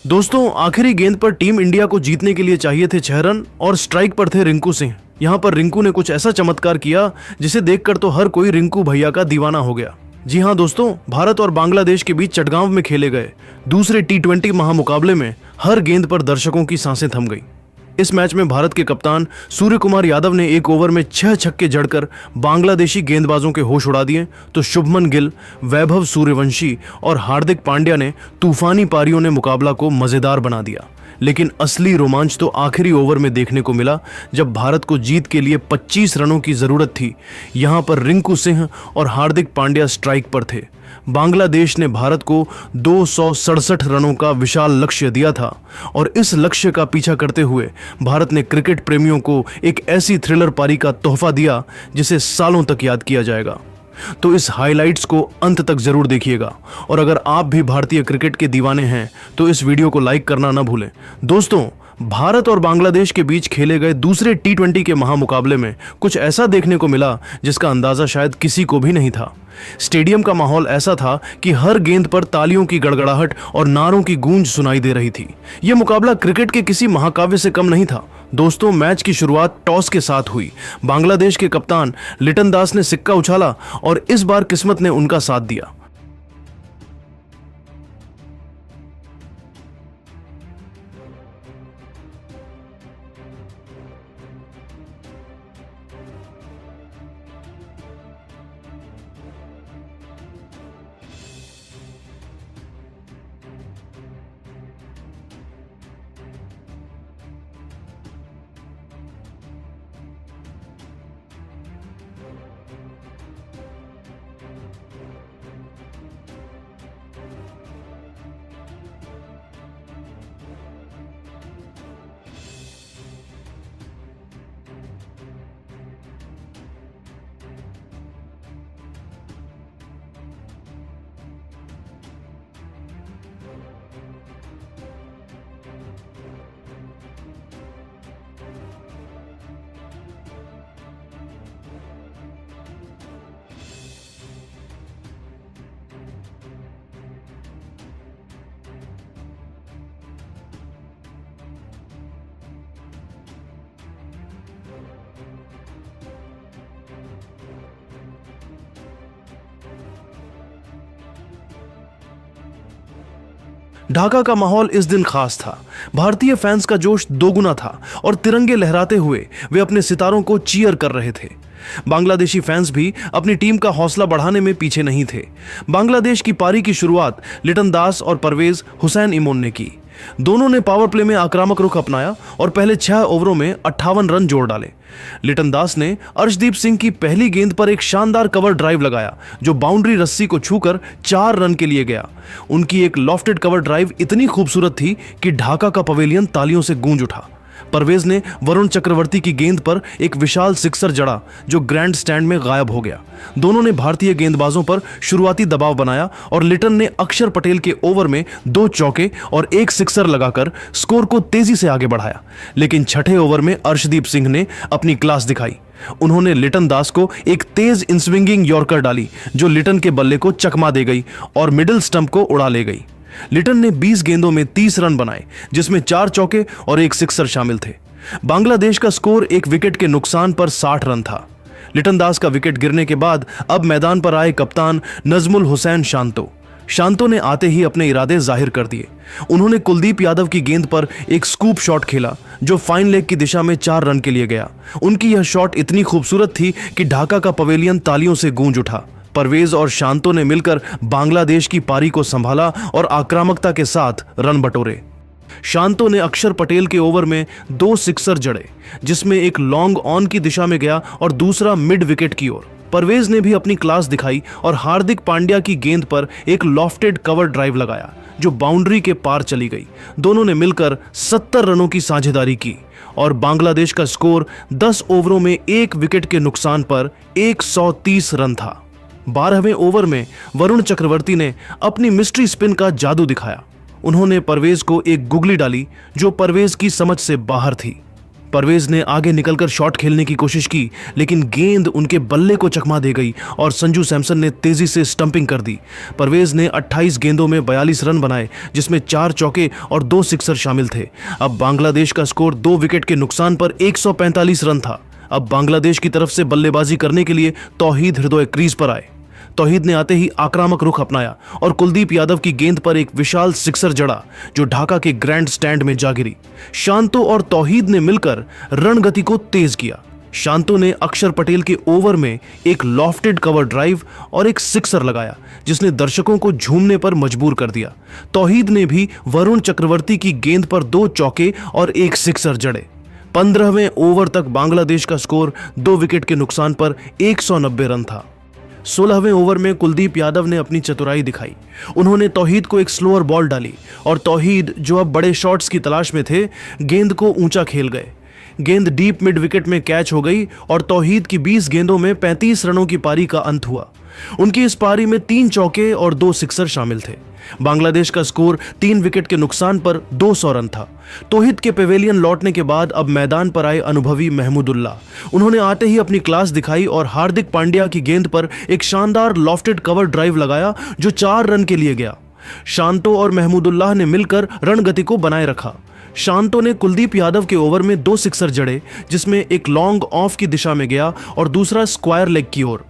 दोस्तों, आखिरी गेंद पर टीम इंडिया को जीतने के लिए चाहिए थे 6 रन और स्ट्राइक पर थे रिंकू सिंह। यहां पर रिंकू ने कुछ ऐसा चमत्कार किया जिसे देखकर तो हर कोई रिंकू भैया का दीवाना हो गया। जी हां दोस्तों, भारत और बांग्लादेश के बीच चटगांव में खेले गए दूसरे T20 महामुकाबले में हर गेंद पर दर्शकों की सांसें थम गई। इस मैच में भारत के कप्तान सूर्य कुमार यादव ने एक ओवर में 6 छक्के जड़कर बांग्लादेशी गेंदबाजों के होश उड़ा दिए, तो शुभमन गिल, वैभव सूर्यवंशी और हार्दिक पांड्या ने तूफानी पारियों ने मुकाबला को मजेदार बना दिया। लेकिन असली रोमांच तो आखिरी ओवर में देखने को मिला, जब भारत को जीत के लिए 25 रनों की जरूरत थी। यहां पर रिंकू सिंह और हार्दिक पांड्या स्ट्राइक पर थे। बांग्लादेश ने भारत को 267 रनों का विशाल लक्ष्य दिया था और इस लक्ष्य का पीछा करते हुए भारत ने क्रिकेट प्रेमियों को एक ऐसी थ्रिलर पारी का तोहफा दिया जिसे सालों तक याद किया जाएगा। तो इस हाइलाइट्स को अंत तक जरूर देखिएगा, और अगर आप भी भारतीय क्रिकेट के दीवाने हैं तो इस वीडियो को लाइक करना ना भूलें। दोस्तों, भारत और बांग्लादेश के बीच खेले गए दूसरे T20 के महामुकाबले में कुछ ऐसा देखने को मिला जिसका अंदाजा शायद किसी को भी नहीं था। स्टेडियम का माहौल ऐसा था कि हर गेंद पर तालियों की गड़गड़ाहट और नारों की गूंज सुनाई दे रही थी। यह मुकाबला क्रिकेट के किसी महाकाव्य से कम नहीं था। दोस्तों, मैच की शुरुआत टॉस के साथ हुई। बांग्लादेश के कप्तान लिटन दास ने सिक्का उछाला और इस बार किस्मत ने उनका साथ दिया। ढाका का माहौल इस दिन खास था। भारतीय फैंस का जोश दोगुना था और तिरंगे लहराते हुए वे अपने सितारों को चीयर कर रहे थे। बांग्लादेशी फैंस भी अपनी टीम का हौसला बढ़ाने में पीछे नहीं थे। बांग्लादेश की पारी की शुरुआत लिटन दास और परवेज हुसैन इमोन ने की। दोनों ने पावर प्ले में आक्रामक रुख अपनाया और पहले 6 ओवरों में 58 रन जोड़ डाले। लिटन दास ने अर्शदीप सिंह की पहली गेंद पर एक शानदार कवर ड्राइव लगाया जो बाउंड्री रस्सी को छूकर 4 रन के लिए गया। उनकी एक लॉफ्टेड कवर ड्राइव इतनी खूबसूरत थी कि ढाका का पवेलियन तालियों से गूंज उठा। परवेज ने वरुण चक्रवर्ती की गेंद पर एक विशाल सिक्सर जड़ा जो ग्रैंड स्टैंड में गायब हो गया। दोनों ने भारतीय गेंदबाजों पर शुरुआती दबाव बनाया और लिटन ने अक्षर पटेल के ओवर में 2 चौके और 1 सिक्सर लगाकर स्कोर को तेजी से आगे बढ़ाया। लेकिन छठे ओवर में अर्शदीप सिंह ने अपनी क्लास दिखाई। उन्होंने लिटन दास को एक तेज इनस्विंगिंग यॉर्कर डाली जो लिटन के बल्ले को चकमा दे गई और मिडिल स्टंप को उड़ा ले गई। लिटन ने 20 गेंदों में 30 रन बनाए जिसमें 4 चौके और 1 सिक्सर शामिल थे। बांग्लादेश का स्कोर 1 विकेट के नुकसान पर 60 रन था। लिटन दास का विकेट गिरने के बाद अब मैदान पर आए कप्तान नजमुल हुसैन शांतो ने आते ही अपने इरादे जाहिर कर दिए। उन्होंने कुलदीप यादव की गेंद पर एक स्कूप शॉट खेला जो फाइन लेग की दिशा में 4 रन के लिए गया। उनकी यह शॉट इतनी खूबसूरत थी कि ढाका का पवेलियन तालियों से गूंज उठा। परवेज और शांतो ने मिलकर बांग्लादेश की पारी को संभाला और आक्रामकता के साथ रन बटोरे। शांतो ने अक्षर पटेल के ओवर में 2 सिक्सर जड़े जिसमें एक लॉन्ग ऑन की दिशा में गया और दूसरा मिड विकेट की ओर। परवेज ने भी अपनी क्लास दिखाई और हार्दिक पांड्या की गेंद पर एक लॉफ्टेड कवर ड्राइव लगाया जो बाउंड्री के पार चली गई। दोनों ने मिलकर 70 रनों की साझेदारी की और बांग्लादेश का स्कोर 10 ओवरों में 1 विकेट के नुकसान पर 130 रन था। 12वें ओवर में वरुण चक्रवर्ती ने अपनी मिस्ट्री स्पिन का जादू दिखाया। उन्होंने परवेज को एक गुगली डाली जो परवेज की समझ से बाहर थी। परवेज ने आगे निकलकर शॉट खेलने की कोशिश की, लेकिन गेंद उनके बल्ले को चकमा दे गई और संजू सैमसन ने तेजी से स्टंपिंग कर दी। परवेज ने 28 गेंदों में 42 रन बनाए, जिसमें 4 चौके और 2 सिक्सर शामिल थे। अब बांग्लादेश का स्कोर 2 विकेट के नुकसान पर 145 रन था। अब बांग्लादेश की तरफ से बल्लेबाजी करने के लिए तौहीद हृदय क्रीज पर आए। तौहीद ने आते ही आक्रामक रुख अपनाया और कुलदीप यादव की गेंद पर एक विशाल सिक्सर जड़ा, जो ढाका के ग्रैंड स्टैंड में जा गिरी। शांतो और तौहीद ने मिलकर रणगति को तेज किया। शांतो ने अक्षर पटेल के ओवर में एक लॉफ्टेड कवर ड्राइव और एक सिक्सर लगाया, जिसने दर्शकों को झूमने पर मजबूर कर दिया। तौहीद ने भी वरुण चक्रवर्ती की गेंद पर 2 चौके और एक सिक्सर जड़े। 15वें ओवर तक बांग्लादेश का स्कोर 2 विकेट के नुकसान पर 190 रन था। 16वें ओवर में कुलदीप यादव ने अपनी चतुराई दिखाई। उन्होंने तौहीद को एक स्लोअर बॉल डाली और तौहीद, जो अब बड़े शॉट्स की तलाश में थे, गेंद को ऊंचा खेल गए। गेंद डीप मिड विकेट में कैच हो गई और तौहीद की 20 गेंदों में 35 रनों की पारी का अंत हुआ। उनकी इस पारी में 3 चौके और 2 सिक्सर शामिल थे। बांग्लादेश का स्कोर 3 विकेट के नुकसान पर 200 रन था। तौहीद के पेवेलियन लौटने के बाद अब मैदान पर आए अनुभवी महमूदुल्लाह। उन्होंने आते ही अपनी क्लास दिखाई और हार्दिक पांड्या की गेंद पर एक शानदार लॉफ्टेड कवर ड्राइव लगाया, जो 4 रन के लिए गया। शांतो और महमूदुल्लाह ने मिलकर रणगति को बनाए रखा। शांतो ने कुलदीप यादव के ओवर में 2 सिक्सर जड़े, जिसमें एक लॉन्ग ऑफ की दिशा में गया और दूसरा स्क्वायर लेग की ओर।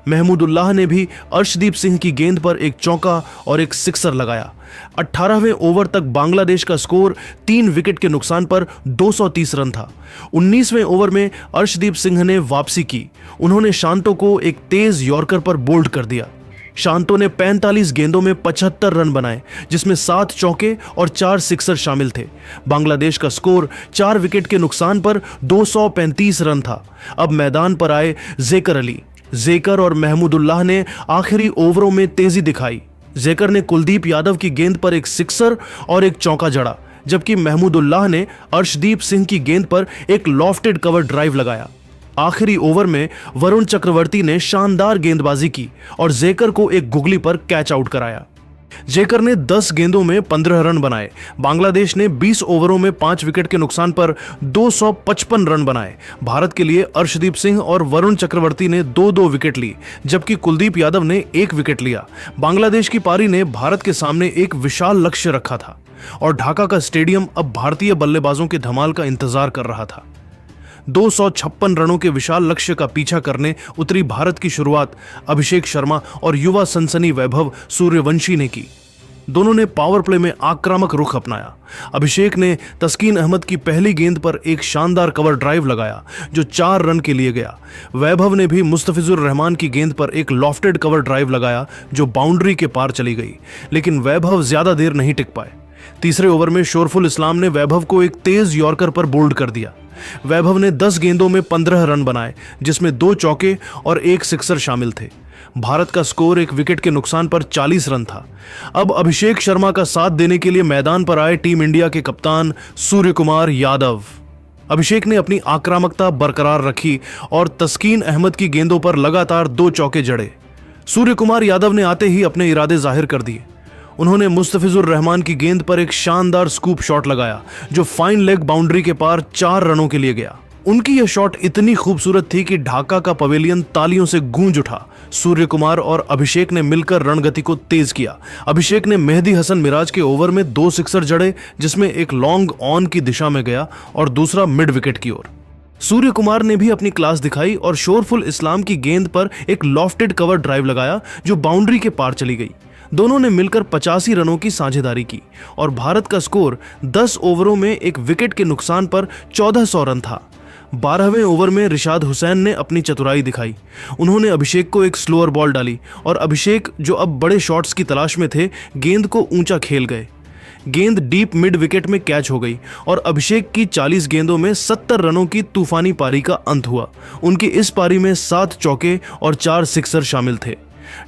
महमूदुल्लाह ने भी अर्शदीप सिंह की गेंद पर एक चौका और एक सिक्सर लगाया। 18वें ओवर तक बांग्लादेश का स्कोर 3 विकेट के नुकसान पर 230 रन था। 19वें ओवर में अर्शदीप सिंह ने वापसी की। उन्होंने शांतो को एक तेज यॉर्कर पर बोल्ड कर दिया। शांतो ने 45 गेंदों में 75 रन बनाए, जिसमें 7 चौके और 4 सिक्सर शामिल थे। बांग्लादेश का स्कोर 4 विकेट के नुकसान पर 235 रन था। अब मैदान पर आए जेकर अली। जेकर और महमूदुल्लाह ने आखिरी ओवरों में तेजी दिखाई। जेकर ने कुलदीप यादव की गेंद पर एक सिक्सर और एक चौका जड़ा, जबकि महमूदुल्लाह ने अर्शदीप सिंह की गेंद पर एक लॉफ्टेड कवर ड्राइव लगाया। आखिरी ओवर में वरुण चक्रवर्ती ने शानदार गेंदबाजी की और जेकर को एक गुगली पर कैच आउट कराया। जेकर ने 10 गेंदों में 15 रन बनाए। बांग्लादेश ने 20 ओवरों में 5 विकेट के नुकसान पर 255 रन बनाए। भारत के लिए अर्शदीप सिंह और वरुण चक्रवर्ती ने 2-2 विकेट ली, जबकि कुलदीप यादव ने 1 विकेट लिया। बांग्लादेश की पारी ने भारत के सामने एक विशाल लक्ष्य रखा था और ढाका का स्टेडियम अब भारतीय बल्लेबाजों के धमाल का इंतजार कर रहा था। 256 रनों के विशाल लक्ष्य का पीछा करने उतरी भारत की शुरुआत अभिषेक शर्मा और युवा सनसनी वैभव सूर्यवंशी ने की। दोनों ने पावर प्ले में आक्रामक रुख अपनाया। अभिषेक ने तस्कीन अहमद की पहली गेंद पर एक शानदार कवर ड्राइव लगाया, जो 4 रन के लिए गया। वैभव ने भी मुस्तफिजुर रहमान की गेंद पर एक लॉफ्टेड कवर ड्राइव लगाया, जो बाउंड्री के पार चली गई, लेकिन वैभव ज्यादा देर नहीं टिक पाए। तीसरे ओवर में शोरफुल इस्लाम ने वैभव को एक तेज यॉर्कर पर बोल्ड कर दिया। वैभव ने 10 गेंदों में 15 रन बनाए, जिसमें 2 चौके और 1 सिक्सर शामिल थे। भारत का स्कोर 1 विकेट के नुकसान पर 40 रन था। अब अभिषेक शर्मा का साथ देने के लिए मैदान पर आए टीम इंडिया के कप्तान सूर्य कुमार यादव। अभिषेक ने अपनी आक्रामकता बरकरार रखी और तस्कीन अहमद की गेंदों पर लगातार 2 चौके जड़े। सूर्य कुमार यादव ने आते ही अपने इरादे जाहिर कर दिए। उन्होंने मुस्तफिजुर रहमान की गेंद पर एक शानदार स्कूप शॉट लगाया, जो फाइन लेग बाउंड्री के पार 4 रनों के लिए गया। उनकी यह शॉट इतनी खूबसूरत थी कि ढाका का पवेलियन तालियों से गूंज उठा। सूर्य कुमार और अभिषेक ने मिलकर रणगति को तेज किया। अभिषेक ने मेहदी हसन मिराज के ओवर में 2 सिक्सर जड़े, जिसमें एक लॉन्ग ऑन की दिशा में गया और दूसरा मिड विकेट की ओर। सूर्य कुमार ने भी अपनी क्लास दिखाई और शोरफुल इस्लाम की गेंद पर एक लॉफ्टेड कवर ड्राइव लगाया, जो बाउंड्री के पार चली गई। दोनों ने मिलकर 85 रनों की साझेदारी की और भारत का स्कोर 10 ओवरों में 1 विकेट के नुकसान पर 1400 रन था। 12वें ओवर में रिशाद हुसैन ने अपनी चतुराई दिखाई। उन्होंने अभिषेक को एक स्लोअर बॉल डाली और अभिषेक, जो अब बड़े शॉट्स की तलाश में थे, गेंद को ऊंचा खेल गए। गेंद डीप मिड विकेट में कैच हो गई और अभिषेक की 40 गेंदों में 70 रनों की तूफानी पारी का अंत हुआ। उनकी इस पारी में 7 चौके और 4 सिक्सर शामिल थे।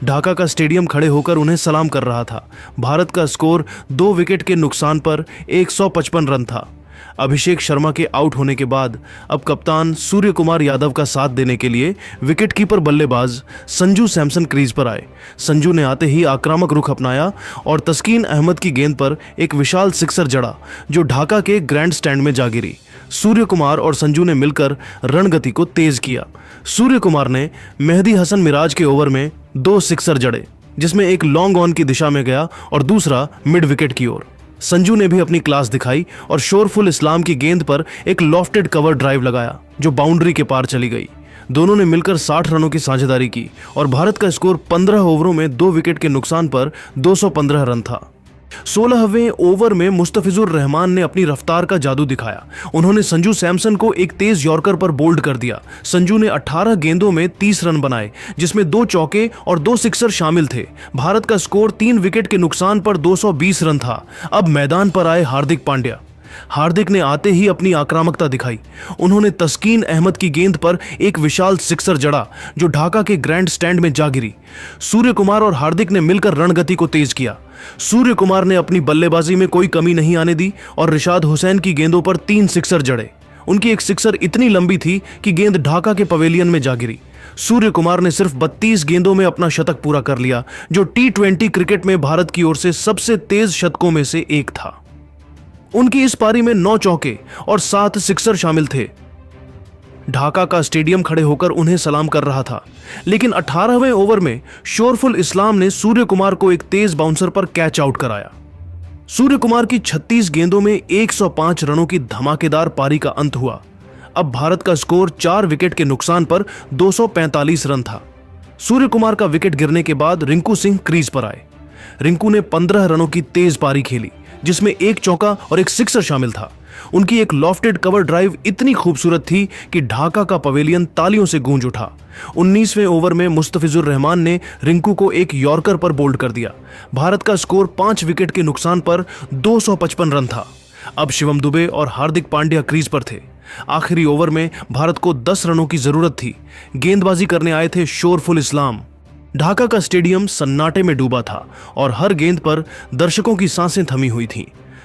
ढाका का स्टेडियम खड़े होकर उन्हें सलाम कर रहा था। भारत का स्कोर 2 विकेट के नुकसान पर 155 रन था। अभिषेक शर्मा के आउट होने के बाद अब कप्तान सूर्य कुमार यादव का साथ देने के लिए विकेटकीपर बल्लेबाज संजू सैमसन क्रीज पर आए। संजू ने आते ही आक्रामक रुख अपनाया और तस्कीन अहमद की गेंद पर एक विशाल सिक्सर जड़ा जो ढाका के ग्रैंड स्टैंड में जा गिरी। सूर्य कुमार और संजू ने मिलकर रणगति को तेज किया। सूर्य कुमार ने मेहदी हसन मिराज के ओवर में 2 सिक्सर जड़े, जिसमें एक लॉन्ग ऑन की दिशा में गया और दूसरा मिड विकेट की ओर। संजू ने भी अपनी क्लास दिखाई और शोरफुल इस्लाम की गेंद पर एक लॉफ्टेड कवर ड्राइव लगाया जो बाउंड्री के पार चली गई। दोनों ने मिलकर 60 रनों की साझेदारी की और भारत का स्कोर 15 ओवरों में 2 विकेट के नुकसान पर 215 रन था। 16वें ओवर में मुस्तफिजुर रहमान ने अपनी रफ्तार का जादू दिखाया। उन्होंने संजू सैमसन को एक तेज यॉर्कर पर बोल्ड कर दिया। संजू ने 18 गेंदों में 30 रन बनाए, जिसमें 2 चौके और 2 सिक्सर शामिल थे। भारत का स्कोर 3 विकेट के नुकसान पर 220 रन था। अब मैदान पर आए हार्दिक पांड्या। हार्दिक ने आते ही अपनी आक्रामकता दिखाई। उन्होंने तस्कीन अहमद की गेंद पर एक विशाल सिक्सर जड़ा जो ढाका के ग्रैंड स्टैंड में जा गिरी। सूर्य कुमार और हार्दिक ने मिलकर रणगति को तेज किया। सूर्य कुमार ने अपनी बल्लेबाजी में कोई कमी नहीं आने दी और रिशाद हुसैन की गेंदों पर 3 सिक्सर जड़े। उनकी एक सिक्सर इतनी लंबी थी कि गेंद ढाका के पवेलियन में जा गिरी। सूर्य कुमार ने सिर्फ 32 गेंदों में अपना शतक पूरा कर लिया, जो T20 क्रिकेट में भारत की ओर से सबसे तेज शतकों में से एक था। उनकी इस पारी में 9 चौके और 7 सिक्सर शामिल थे। ढाका का स्टेडियम खड़े होकर उन्हें सलाम कर रहा था, लेकिन 18वें ओवर में शोरफुल इस्लाम ने सूर्य कुमार को एक तेज बाउंसर पर कैच आउट कराया। सूर्य कुमार की 36 गेंदों में 105 रनों की धमाकेदार पारी का अंत हुआ। अब भारत का स्कोर 4 विकेट के नुकसान पर 245 रन था। सूर्य कुमार का विकेट गिरने के बाद रिंकू सिंह क्रीज पर आए। रिंकू ने 15 रनों की तेज पारी खेली, जिसमें एक चौका और एक सिक्सर शामिल था। उनकी एक लॉफ्टेड कवर ड्राइव इतनी खूबसूरत थी कि ढाका का पवेलियन तालियों से गूंज उठा। 19वें ओवर में मुस्तफिजुर रहमान ने रिंकू को एक यॉर्कर पर बोल्ड कर दिया। भारत का स्कोर 5 विकेट के नुकसान पर 255 रन था। अब शिवम दुबे और हार्दिक पांड्या क्रीज पर थे। आखिरी ओवर में भारत को 10 रनों की जरूरत थी। गेंदबाजी करने आए थे शोरफुल इस्लाम। ढाका का स्टेडियम सन्नाटे में डूबा था और हर गेंद पर दर्शकों की सांसें थमी हुई थीं।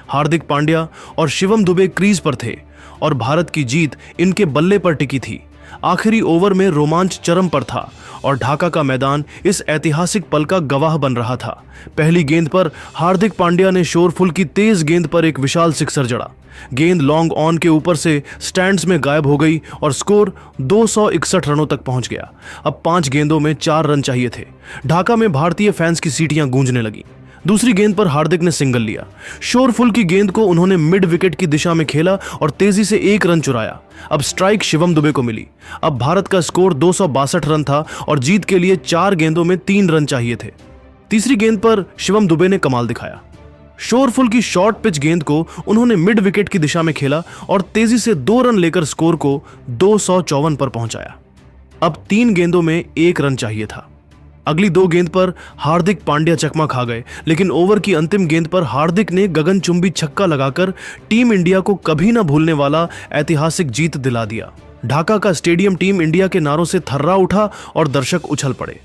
हार्दिक पांड्या और शिवम दुबे क्रीज पर थे और भारत की जीत इनके बल्ले पर टिकी थी। आखिरी ओवर में रोमांच चरम पर था और ढाका का मैदान इस ऐतिहासिक पल का गवाह बन रहा था। पहली गेंद पर हार्दिक पांड्या ने शोरफुल की तेज गेंद पर एक विशाल सिक्सर जड़ा। गेंद लॉन्ग ऑन के ऊपर से स्टैंड्स में गायब हो गई और स्कोर 261 रनों तक पहुंच गया। अब 5 गेंदों में 4 रन चाहिए थे। ढाका में भारतीय फैंस की सीटियां गूंजने लगी। दूसरी गेंद पर हार्दिक ने सिंगल लिया। शोरफुल की गेंद को उन्होंने मिड विकेट की दिशा में खेला और तेजी से 1 रन चुराया। अब स्ट्राइक शिवम दुबे को मिली। अब भारत का स्कोर 262 रन था और जीत के लिए 4 गेंदों में 3 रन चाहिए थे। तीसरी गेंद पर शिवम दुबे ने कमाल दिखाया। शोरफुल की शॉर्ट पिच गेंद को उन्होंने मिड विकेट की दिशा में खेला और तेजी से 2 रन लेकर स्कोर को 254 पर पहुंचाया। अब 3 गेंदों में 1 रन चाहिए था। अगली 2 गेंद पर हार्दिक पांड्या चकमा खा गए, लेकिन ओवर की अंतिम गेंद पर हार्दिक ने गगनचुंबी छक्का लगाकर टीम इंडिया को कभी न भूलने वाला ऐतिहासिक जीत दिला दिया। ढाका का स्टेडियम टीम इंडिया के नारों से थर्रा उठा और दर्शक उछल पड़े।